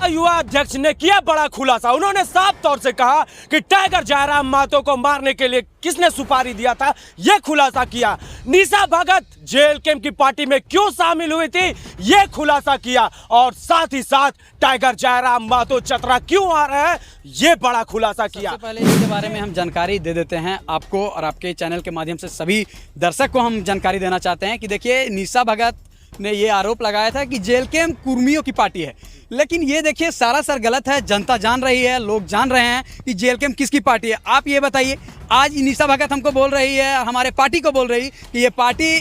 युवा अध्यक्ष ने किया बड़ा खुलासा। उन्होंने साफ तौर से कहा कि टाइगर जयराम महतो को मारने के लिए किसने सुपारी दिया था, यह खुलासा किया। निशा भगत जेएलके की पार्टी में क्यों शामिल हुई थी, यह खुलासा किया। और साथ ही साथ टाइगर जयराम महतो चतरा क्यों आ रहे हैं, यह बड़ा खुलासा किया। सबसे पहले इसके बारे में हम जानकारी दे देते हैं आपको और आपके चैनल के माध्यम से सभी दर्शक को हम जानकारी देना चाहते हैं कि देखिए, निशा भगत ने ये आरोप लगाया था कि जेएलके कुर्मियों की पार्टी है, लेकिन ये देखिए सरासर गलत है। जनता जान रही है, लोग जान रहे हैं कि जेएलके किसकी पार्टी है। आप ये बताइए, आज निशा भगत हमको बोल रही है, हमारे पार्टी को बोल रही कि ये पार्टी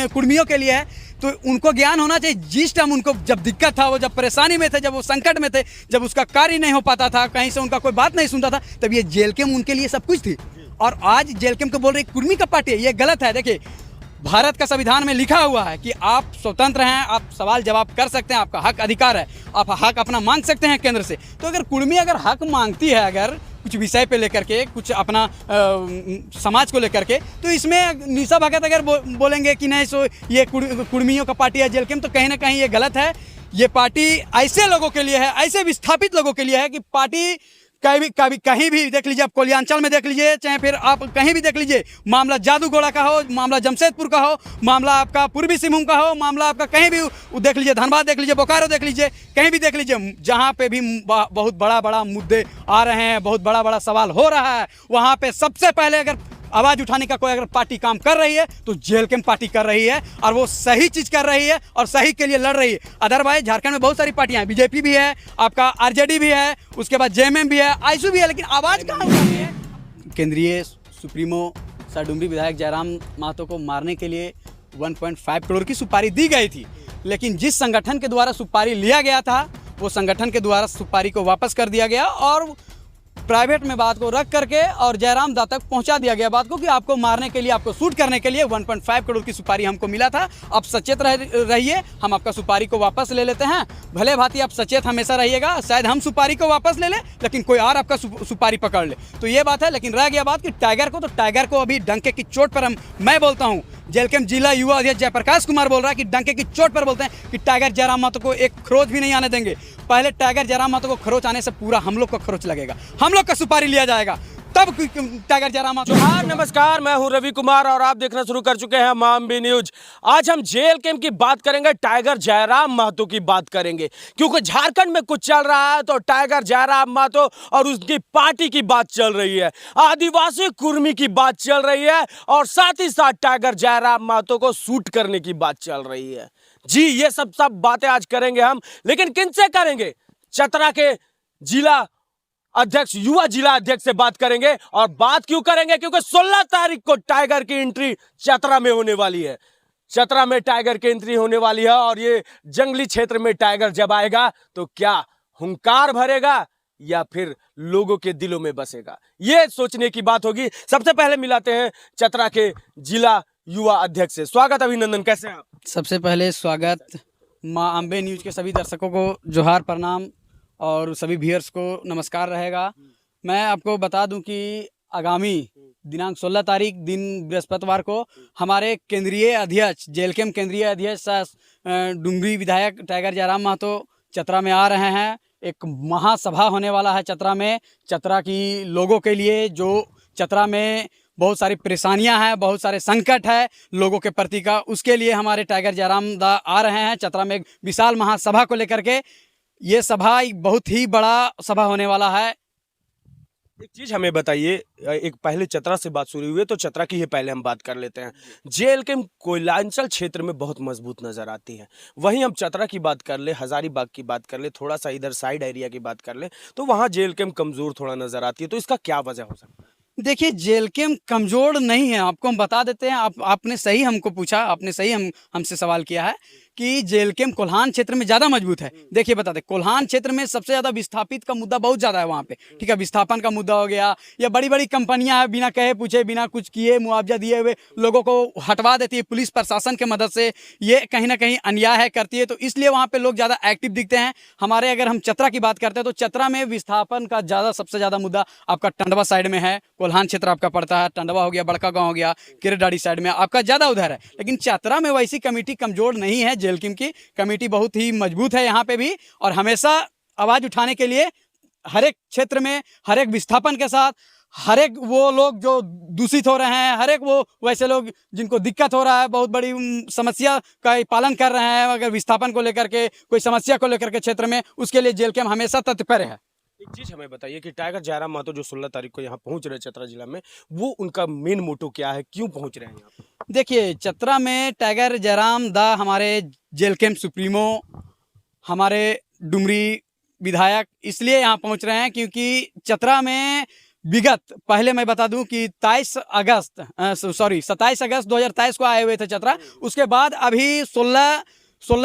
कुर्मियों के लिए है, तो उनको ज्ञान होना चाहिए। जिस टाइम उनको जब दिक्कत था, वो जब परेशानी में थे, जब वो संकट में थे, जब उसका कार्य नहीं हो पाता था, कहीं से उनका कोई बात नहीं सुनता था, तब ये जेएलके उनके लिए सब कुछ थी। और आज जेएलके को बोल रही कुर्मी का पार्टी है, ये गलत है। देखिए, भारत का संविधान में लिखा हुआ है कि आप स्वतंत्र हैं, आप सवाल जवाब कर सकते हैं, आपका हक अधिकार है, आप हक अपना मांग सकते हैं केंद्र से। तो अगर कुर्मी अगर हक मांगती है, अगर कुछ विषय पे लेकर के, कुछ अपना समाज को लेकर के, तो इसमें निशा भगत अगर बोलेंगे कि नहीं सो ये कुर्मियों का पार्टी है जेएलके, तो कहीं ना कहीं ये गलत है। ये पार्टी ऐसे लोगों के लिए है, ऐसे विस्थापित लोगों के लिए है कि पार्टी कहीं भी देख लीजिए, आप कोलियांचल में देख लीजिए, चाहे फिर आप कहीं भी देख लीजिए, मामला जादूगोड़ा का हो, मामला जमशेदपुर का हो, मामला आपका पूर्वी सिंहभूम का हो, मामला आपका कहीं भी देख लीजिए, धनबाद देख लीजिए, बोकारो देख लीजिए, कहीं भी देख लीजिए, जहाँ पे भी बहुत बड़ा मुद्दे आ रहे हैं, बहुत बड़ा सवाल हो रहा है, वहाँ पे सबसे पहले अगर आवाज उठाने का कोई अगर पार्टी काम कर रही है तो जेएलके पार्टी कर रही है, और वो सही चीज कर रही है और सही के लिए लड़ रही है। अदरवाइज झारखंड में बहुत सारी पार्टियां हैं, बीजेपी भी है, आपका आरजेडी भी है, उसके बाद जेएमएम भी है, आईएसयू भी है, लेकिन आवाज कहाँ उठानी है। केंद्रीय सुप्रीमो सर डुमरी विधायक जयराम महतो को मारने के लिए 1.5 करोड़ की सुपारी दी गई थी, लेकिन जिस संगठन के द्वारा सुपारी लिया गया था, वो संगठन के द्वारा सुपारी को वापस कर दिया गया और प्राइवेट में बात को रख करके और जयराम दा तक पहुंचा दिया गया बात को कि आपको मारने के लिए, आपको शूट करने के लिए 1.5 करोड़ की सुपारी हमको मिला था, आप सचेत रहिए, हम आपका सुपारी को वापस ले लेते हैं। भले भांति आप सचेत हमेशा रहिएगा, शायद हम सुपारी को वापस ले लें, लेकिन कोई और आपका सुपारी पकड़ ले, तो ये बात है। लेकिन रह गया बात कि टाइगर को अभी डंके की चोट पर मैं बोलता हूँ, जेएलके जिला युवा अध्यक्ष जयप्रकाश कुमार बोल रहा है कि डंके की चोट पर बोलते हैं कि टाइगर जयराम महतो को एक खरोच भी नहीं आने देंगे। पहले टाइगर जयराम महतो को खरोच आने से पूरा हम लोग का खरोच लगेगा, हम लोग का सुपारी लिया जाएगा, तब टाइगर जयराम महतो। नमस्कार, मैं हूं रवि कुमार और आप देखना शुरू कर चुके हैं मामबी न्यूज। आज हम जेएलके की बात करेंगे, टाइगर जयराम महतो की बात करेंगे, क्योंकि झारखंड में कुछ चल रहा है तो टाइगर जयराम महतो और उसकी पार्टी की बात चल रही है, आदिवासी कुर्मी की बात चल रही है, और साथ ही साथ टाइगर जयराम महतो को शूट करने की बात चल रही है। जी, ये सब बातें आज करेंगे हम, लेकिन किनसे करेंगे? चतरा के जिला अध्यक्ष, युवा जिला अध्यक्ष से बात करेंगे। और बात क्यों करेंगे? क्योंकि 16 तारीख को टाइगर की एंट्री चतरा में होने वाली है। चतरा में टाइगर की एंट्री होने वाली है, और ये जंगली क्षेत्र में टाइगर जब आएगा तो क्या हुंकार भरेगा या फिर लोगों के दिलों में बसेगा, ये सोचने की बात होगी। सबसे पहले मिलाते हैं चतरा के जिला युवा अध्यक्ष से। स्वागत, अभिनंदन, कैसे हैं आप? सबसे पहले स्वागत, माँ अम्बे न्यूज के सभी दर्शकों को जोहार, प्रणाम, और सभी व्यूअर्स को नमस्कार रहेगा। मैं आपको बता दूं कि आगामी दिनांक 16 तारीख दिन बृहस्पतिवार को हमारे केंद्रीय अध्यक्ष, जेएलके केंद्रीय अध्यक्ष डुमरी विधायक टाइगर जयराम महतो चतरा में आ रहे हैं। एक महासभा होने वाला है चतरा में, चतरा की लोगों के लिए, जो चतरा में बहुत सारी परेशानियां हैं, बहुत सारे संकट है लोगों के प्रति का, उसके लिए हमारे टाइगर जयराम दा आ रहे हैं चतरा में एक विशाल महासभा को लेकर के। ये सभा एक बहुत ही बड़ा सभा होने वाला है। एक चीज हमें बताइए, एक पहले चतरा से बात शुरू हुई है तो चतरा की ही पहले हम बात कर लेते हैं। जेएलके कोयलांचल क्षेत्र में बहुत मजबूत नजर आती है, वहीं हम चतरा की बात कर ले, हजारीबाग की बात कर ले, थोड़ा सा इधर साइड एरिया की बात कर ले, तो वहाँ जेएलके कमजोर थोड़ा नजर आती है, तो इसका क्या वजह हो सकता है? देखिए, जेएलके कमजोर नहीं है, आपको हम बता देते हैं। आपने सही हमको पूछा, आपने सही हमसे सवाल किया है कि जेएलके कोल्हान क्षेत्र में ज़्यादा मजबूत है। देखिए, बता दें, कोल्हान क्षेत्र में सबसे ज़्यादा विस्थापित का मुद्दा बहुत ज़्यादा है वहाँ पे, ठीक है। विस्थापन का मुद्दा हो गया, या बड़ी बड़ी कंपनियां हैं, बिना कहे पूछे, बिना कुछ किए, मुआवजा दिए हुए लोगों को हटवा देती है पुलिस प्रशासन के मदद से। ये कहीं ना कहीं अन्याय है, करती है, तो इसलिए वहाँ पे लोग ज़्यादा एक्टिव दिखते हैं। हमारे अगर हम चतरा की बात करते हैं तो चतरा में विस्थापन का सबसे ज़्यादा मुद्दा आपका टंडवा साइड में है। कोल्हान क्षेत्र आपका पड़ता है, टंडवा हो गया, बड़का गाँव हो गया, किरडाड़ी साइड में आपका ज़्यादा उधर है। लेकिन चतरा में वैसी कमेटी कमजोर नहीं है, जेएलके की कमेटी बहुत ही मजबूत है यहाँ पे भी, और हमेशा आवाज़ उठाने के लिए हर एक क्षेत्र में, हर एक विस्थापन के साथ, हर एक वो लोग जो दूषित हो रहे हैं, हर एक वो वैसे लोग जिनको दिक्कत हो रहा है, बहुत बड़ी समस्या का पालन कर रहे हैं, अगर विस्थापन को लेकर के, कोई समस्या को लेकर के क्षेत्र में, उसके लिए जेल कैंप हमेशा तत्पर है। एक चीज हमें बताइए कि टाइगर जयराम महतो जो 16 तारीख को यहाँ पहुंच रहे हैं चतरा जिला में, वो उनका मेन मोटो क्या है, क्यों पहुंच रहे हैं यहाँ पे? देखिए, चतरा में टाइगर जयराम दा हमारे जेल कैंप सुप्रीमो, हमारे डुमरी विधायक इसलिए यहाँ पहुँच रहे हैं क्योंकि चतरा में विगत, पहले मैं बता दूं कि 27 अगस्त 2023 को आए हुए थे चतरा। उसके बाद अभी 16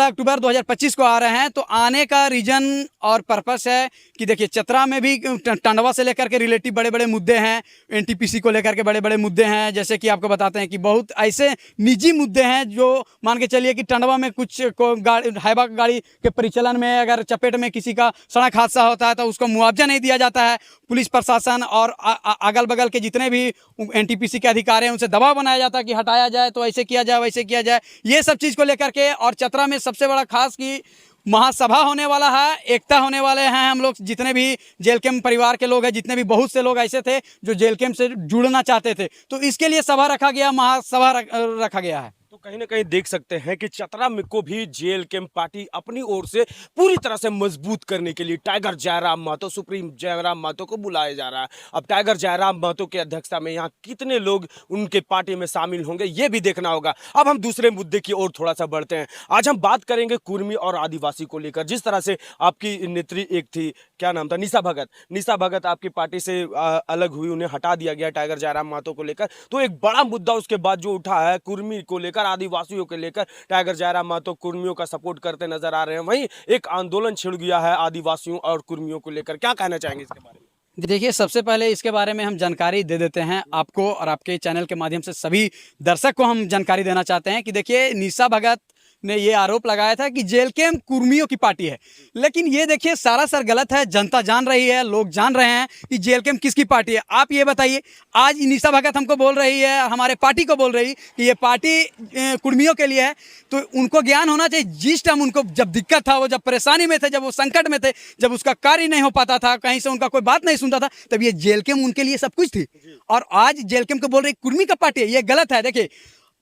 अक्टूबर 2025 को आ रहे हैं। तो आने का रीजन और पर्पस है कि देखिए, चतरा में भी टंडवा से लेकर के रिलेटिव बड़े बड़े मुद्दे हैं, एनटीपीसी को लेकर के बड़े बड़े मुद्दे हैं। जैसे कि आपको बताते हैं कि बहुत ऐसे निजी मुद्दे हैं जो मान के चलिए कि टंडवा में कुछ हाइबा गाड़ी के परिचालन में अगर चपेट में किसी का सड़क हादसा होता है तो उसको मुआवजा नहीं दिया जाता है। पुलिस प्रशासन और अगल बगल के जितने भी एनटीपीसी के अधिकारी हैं उनसे दबाव बनाया जाता है कि हटाया जाए, तो ऐसे किया जाए, वैसे किया जाए, ये सब चीज़ को लेकर के। और चतरा में सबसे बड़ा खास कि महासभा होने वाला है, एकता होने वाले हैं हम लोग, जितने भी जेल कैंप परिवार के लोग हैं, जितने भी बहुत से लोग ऐसे थे जो जेल कैंप से जुड़ना चाहते थे, तो इसके लिए सभा रखा गया, महासभा रखा गया है। तो कहीं ना कहीं देख सकते हैं कि चतरा में को भी जेल कैंप पार्टी अपनी ओर से पूरी तरह से मजबूत करने के लिए टाइगर जयराम महतो, सुप्रीम जयराम महतो को बुलाया जा रहा है। अब टाइगर जयराम महतो की अध्यक्षता में यहाँ कितने लोग उनके पार्टी में शामिल होंगे ये भी देखना होगा। अब हम दूसरे मुद्दे की ओर थोड़ा सा बढ़ते हैं। आज हम बात करेंगे कुर्मी और आदिवासी को लेकर। जिस तरह से आपकी नेत्री एक थी, क्या नाम था, निशा भगत, निशा भगत आपकी पार्टी से अलग हुई, उन्हें हटा दिया गया टाइगर जयराम महतो को लेकर। तो एक बड़ा मुद्दा उसके बाद जो उठा है कुर्मी को लेकर, आदिवासियों के लेकर, टाइगर जयराम महतो कुर्मियों का सपोर्ट करते नजर आ रहे हैं। वहीं एक आंदोलन छिड़ गया है आदिवासियों और कुर्मियों को लेकर, क्या कहना चाहेंगे इसके बारे में? देखिए, सबसे पहले इसके बारे में हम जानकारी दे देते हैं आपको, और आपके चैनल के माध्यम से सभी दर्शक को हम जानकारी देना चाहते हैं कि देखिए, निशा भगत ने ये आरोप लगाया था कि जेल कैंप कुर्मियों की पार्टी है। लेकिन ये देखिए सरासर गलत है। जनता जान रही है, लोग जान रहे हैं कि जेल कैंप किसकी पार्टी है। आप ये बताइए, आज निशा भगत हमको बोल रही है, हमारे पार्टी को बोल रही कि ये पार्टी कुर्मियों के लिए है, तो उनको ज्ञान होना चाहिए। जिस टाइम उनको जब दिक्कत था, वो जब परेशानी में थे, जब वो संकट में थे, जब उसका कार्य नहीं हो पाता था, कहीं से उनका कोई बात नहीं सुनता था, तब ये जेल कैंप उनके लिए सब कुछ थी। और आज जेल कैंप को बोल रही कुर्मी का पार्टी है, ये गलत है। देखिए,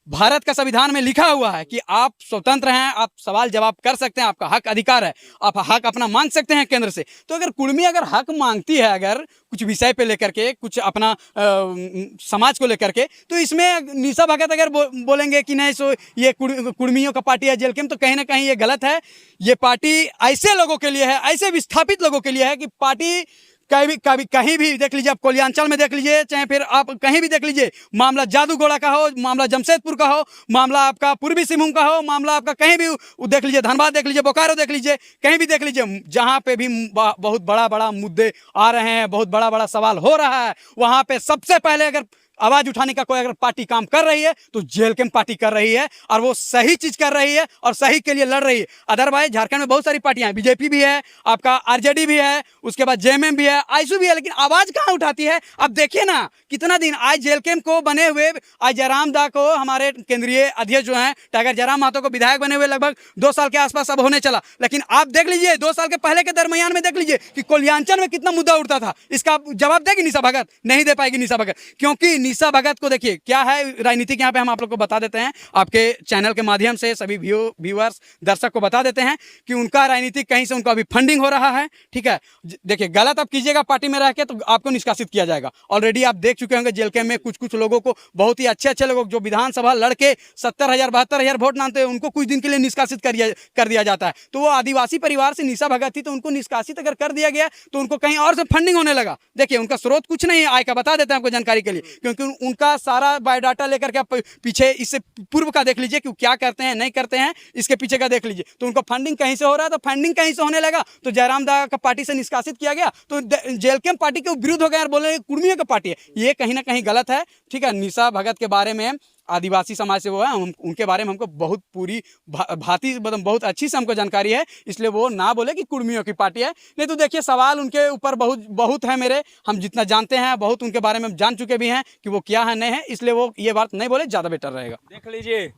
भारत का संविधान में लिखा हुआ है कि आप स्वतंत्र हैं, आप सवाल जवाब कर सकते हैं, आपका हक अधिकार है, आप हक अपना मांग सकते हैं केंद्र से। तो अगर कुर्मी अगर हक मांगती है, अगर कुछ विषय पे लेकर के, कुछ अपना समाज को लेकर के, तो इसमें निशा भगत अगर बोलेंगे कि नहीं सो ये कुर्मियों का पार्टी है जेल कैंप, तो कहीं ना कहीं ये गलत है। ये पार्टी ऐसे लोगों के लिए है, ऐसे विस्थापित लोगों के लिए है कि पार्टी कहीं भी देख लीजिए, आप कोलियांचल में देख लीजिए, चाहे फिर आप कहीं भी देख लीजिए, मामला जादूगोड़ा का हो, मामला जमशेदपुर का हो, मामला आपका पूर्वी सिंहभूम का हो, मामला आपका कहीं भी देख लीजिए, धनबाद देख लीजिए, बोकारो देख लीजिए, कहीं भी देख लीजिए, जहाँ पे भी बहुत बड़ा बड़ा मुद्दे आ रहे हैं, बहुत बड़ा बड़ा सवाल हो रहा है, वहाँ पे सबसे पहले अगर आवाज उठाने का कोई अगर पार्टी काम कर रही है तो जेल कैंप पार्टी कर रही है, और वो सही चीज कर रही है और सही के लिए लड़ रही है। अदरवाइज झारखंड में बहुत सारी पार्टियां हैं, बीजेपी भी है, आपका आरजेडी भी है, उसके बाद जेएमएम भी है, आईसू भी है, लेकिन आवाज कहां उठाती है? अब देखिए ना, कितना दिन आज जेल कैंप को बने हुए, आज जयराम दा को हमारे केंद्रीय अध्यक्ष जो है टाइगर जयराम महतो को विधायक बने हुए लगभग 2 साल के आसपास अब होने चला। लेकिन आप देख लीजिए 2 साल के पहले के दरमियान में देख लीजिए कि कोलियांचल में कितना मुद्दा उठता था। इसका जवाब देगी निशा भगत? नहीं दे पाएगी निशा भगत, क्योंकि निशा भगत को देखिए क्या है राजनीतिक, यहाँ पे हम आप लोग को बता देते हैं, आपके चैनल के माध्यम से सभी व्यूअर्स दर्शक को बता देते हैं कि उनका राजनीतिक कहीं से उनको अभी फंडिंग हो रहा है। ठीक है, देखिए गलत आप कीजिएगा पार्टी में रह के तो आपको निष्कासित किया जाएगा। ऑलरेडी आप देख चुके होंगे जेल कैंप में कुछ लोगों को, बहुत ही अच्छे लोग जो विधानसभा लड़के 70,000 72,000 वोट मानते हैं, उनको कुछ दिन के लिए निष्कासित कर दिया जाता है। तो वो आदिवासी परिवार से निशा भगत थी, तो उनको निष्कासित अगर कर दिया गया तो उनको कहीं और से फंडिंग होने लगा। देखिए उनका स्रोत कुछ नहीं है आय का, बता देते हैं आपको जानकारी के लिए, क्योंकि उनका सारा बायोडाटा लेकर के आप पीछे इससे पूर्व का देख लीजिए कि क्या करते हैं नहीं करते हैं, इसके पीछे का देख लीजिए। तो उनको फंडिंग कहीं से हो रहा है, तो फंडिंग कहीं से होने लगा, तो जयराम दा का पार्टी से निष्कासित किया गया, तो जेल कैंप पार्टी के विरुद्ध हो गया और बोले कुर्मियों की पार्टी है। ये कहीं ना कहीं गलत है। ठीक है, निशा भगत के बारे में आदिवासी समाज से वो है, उनके बारे में हमको बहुत पूरी भांति मतलब बहुत अच्छी से हमको जानकारी है, इसलिए वो ना बोले कि कुर्मियों की पार्टी है। नहीं तो देखिए सवाल उनके ऊपर बहुत है मेरे, हम जितना जानते हैं बहुत उनके बारे में हम जान चुके भी हैं कि वो क्या है नहीं है, इसलिए वो ये बात नहीं बोले ज़्यादा बेटर रहेगा। देख लीजिए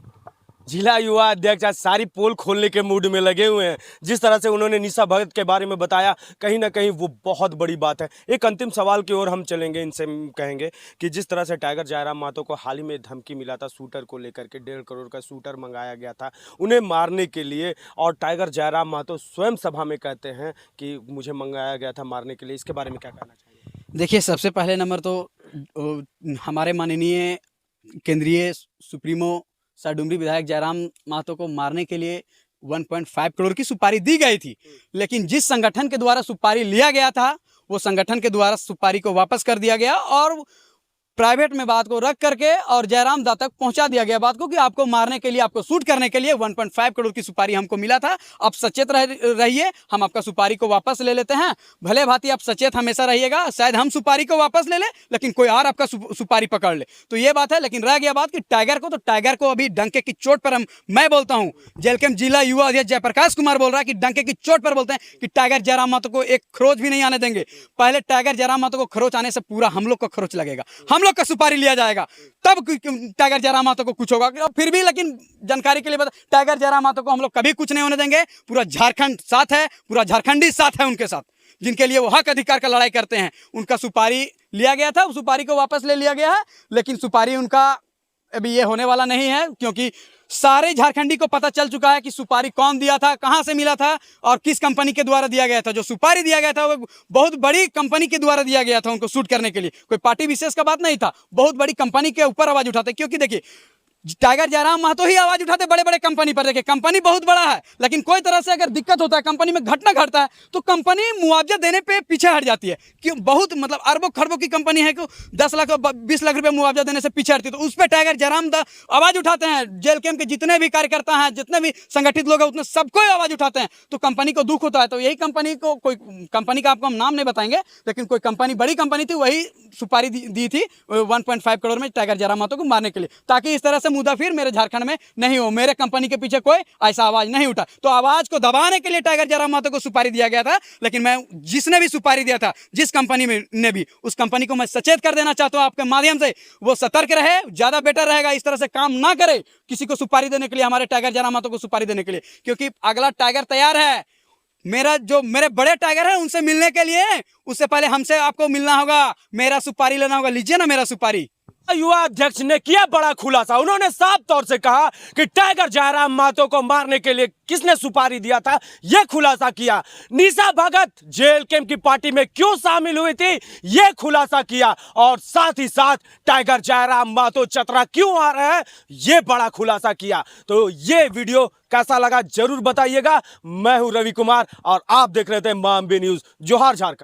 जिला युवा अध्यक्ष आज सारी पोल खोलने के मूड में लगे हुए हैं। जिस तरह से उन्होंने निशा भगत के बारे में बताया, कहीं ना कहीं वो बहुत बड़ी बात है। एक अंतिम सवाल की ओर हम चलेंगे, इनसे हम कहेंगे कि जिस तरह से टाइगर जयराम महतो को हाल ही में धमकी मिला था शूटर को लेकर के, 1.5 करोड़ का शूटर मंगाया गया था उन्हें मारने के लिए, और टाइगर जयराम महतो स्वयं सभा में कहते हैं कि मुझे मंगाया गया था मारने के लिए, इसके बारे में क्या कहना चाहिए? देखिए, सबसे पहले नंबर तो हमारे माननीय केंद्रीय सुप्रीमो साडुमरी विधायक जयराम महतो को मारने के लिए 1.5 करोड़ की सुपारी दी गई थी, लेकिन जिस संगठन के द्वारा सुपारी लिया गया था वो संगठन के द्वारा सुपारी को वापस कर दिया गया और प्राइवेट में बात को रख करके और जयराम दा तक पहुंचा दिया गया बात को कि आपको मारने के लिए, आपको शूट करने के लिए 1.5 करोड़ की सुपारी हमको मिला था। आप सचेत रहिए, हम आपका सुपारी को वापस ले लेते हैं। भले भांति आप सचेत हमेशा रहिएगा, शायद हम सुपारी को वापस ले लें लेकिन कोई और आपका सुपारी पकड़ ले, तो ये बात है। लेकिन रह गया बात कि टाइगर को अभी डंके की चोट पर मैं बोलता हूँ, जेलकेम जिला युवा अध्यक्ष जयप्रकाश कुमार बोल रहा है कि डंके की चोट पर बोलते हैं कि टाइगर जयराम महतो को एक खरोच भी नहीं आने देंगे। पहले टाइगर जयराम महतो को खरोच आने से पूरा हम लोग का खरोच लगेगा, हम लोग का सुपारी लिया जाएगा, तब टाइगर जयराम महतो को कुछ होगा। फिर भी लेकिन जानकारी के लिए बता, टाइगर जयराम महतो को हम लोग कभी कुछ नहीं होने देंगे। पूरा झारखंड साथ है, पूरा झारखंडी साथ है उनके साथ, जिनके लिए वो हक अधिकार का लड़ाई करते हैं। उनका सुपारी लिया गया था, उस सुपारी को वापस ले लिया गया है, लेकिन सुपारी उनका अभी ये होने वाला नहीं है, क्योंकि सारे झारखंडी को पता चल चुका है कि सुपारी कौन दिया था, कहां से मिला था और किस कंपनी के द्वारा दिया गया था। जो सुपारी दिया गया था वो बहुत बड़ी कंपनी के द्वारा दिया गया था उनको शूट करने के लिए, कोई पार्टी विशेष का बात नहीं था। बहुत बड़ी कंपनी के ऊपर आवाज उठाते, क्योंकि देखिए टाइगर जयराम महतो ही आवाज उठाते बड़े बड़े कंपनी पर। देखिए कंपनी बहुत बड़ा है, लेकिन कोई तरह से अगर दिक्कत होता है, कंपनी में घटना घटता है, तो कंपनी मुआवजा देने पे पीछे हट जाती है। क्यों? बहुत मतलब अरबों खरबों की कंपनी है कि 10 लाख 20 लाख रुपए मुआवजा देने से पीछे हटती है, तो उस पर टाइगर जयराम आवाज उठाते हैं। जेल कैंप के जितने भी कार्यकर्ता हैं, जितने भी संगठित लोग हैं, उतने सबको आवाज उठाते हैं, तो कंपनी को दुख होता है। तो यही कंपनी को, कोई कंपनी का आपको हम नाम नहीं बताएंगे, लेकिन कोई कंपनी, बड़ी कंपनी थी, वही सुपारी दी थी 1.5 करोड़ में टाइगर जयराम महतो को मारने के लिए, ताकि इस तरह से मुद्दा फिर मेरे झारखंड में नहीं हो, मेरे कंपनी के पीछे कोई ऐसा आवाज नहीं उठा। तो आवाज को दबाने के लिए टाइगर जयराम महतो को सुपारी दिया गया था। लेकिन मैं जिसने भी सुपारी दिया था, जिस कंपनी में ने भी, उस कंपनी को मैं सचेत कर देना चाहता हूं आपके माध्यम से, वो सतर्क रहे, ज्यादा बेटर रहेगा, इस तरह से काम ना करे किसी को सुपारी देने के लिए, हमारे टाइगर जयराम महतो को सुपारी देने के लिए, क्योंकि अगला टाइगर तैयार है। मेरे बड़े टाइगर हैं, उनसे मिलने के लिए उससे पहले हमसे आपको मिलना होगा, मेरा सुपारी लेना होगा। लीजिए ना मेरा सुपारी। युवा अध्यक्ष ने किया बड़ा खुलासा। उन्होंने साफ तौर से कहा कि टाइगर जयराम महतो को मारने के लिए किसने सुपारी दिया था, यह खुलासा किया। निशा भगत जेल कैंप की पार्टी में क्यों शामिल हुई थी, यह खुलासा किया, और साथ ही साथ टाइगर जयराम महतो चतरा क्यों आ रहे हैं, यह बड़ा खुलासा किया। तो ये वीडियो कैसा लगा जरूर बताइएगा। मैं हूं रवि कुमार और आप देख रहे थे मामबी न्यूज। जोहार झारखंड।